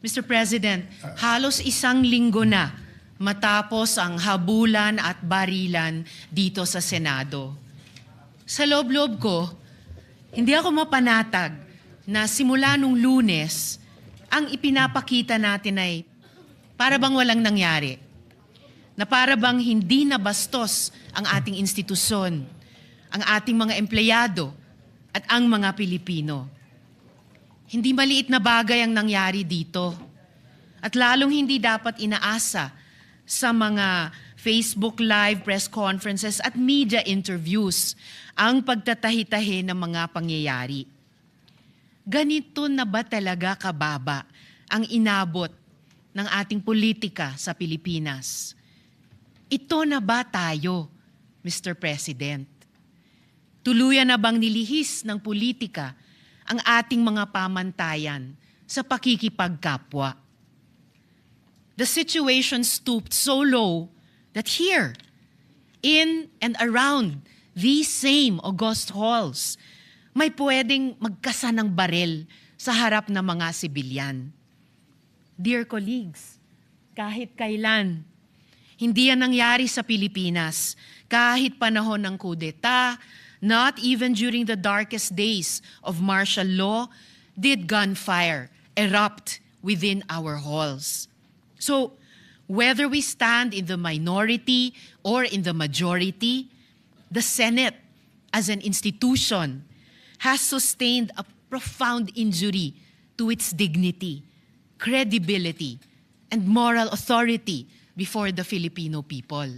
Mr. President, halos isang linggo na matapos ang habulan at barilan dito sa Senado. Sa loob-loob ko, hindi ako mapanatag na simula nung Lunes, ang ipinapakita natin ay para bang walang nangyari. Na para bang hindi nabastos ang ating institusyon, ang ating mga empleyado at ang mga Pilipino. Hindi maliit na bagay ang nangyari dito. At lalong hindi dapat inaasa sa mga Facebook Live press conferences at media interviews ang pagtatahi-tahi ng mga pangyayari. Ganito na ba talaga kababa ang inabot ng ating politika sa Pilipinas? Ito na ba tayo, Mr. President? Tuluyan na bang nilihis ng politika ang ating mga pamantayan sa pakikipagkapwa? The situation stooped so low that here, in and around these same august halls, may pwedeng magkasa ng barel sa harap ng mga sibilyan. Dear colleagues, kahit kailan, hindi yan nangyari sa Pilipinas. Kahit panahon ng kudeta, not even during the darkest days of martial law, did gunfire erupt within our halls. So, whether we stand in the minority or in the majority, the Senate as an institution has sustained a profound injury to its dignity, credibility, and moral authority before the Filipino people.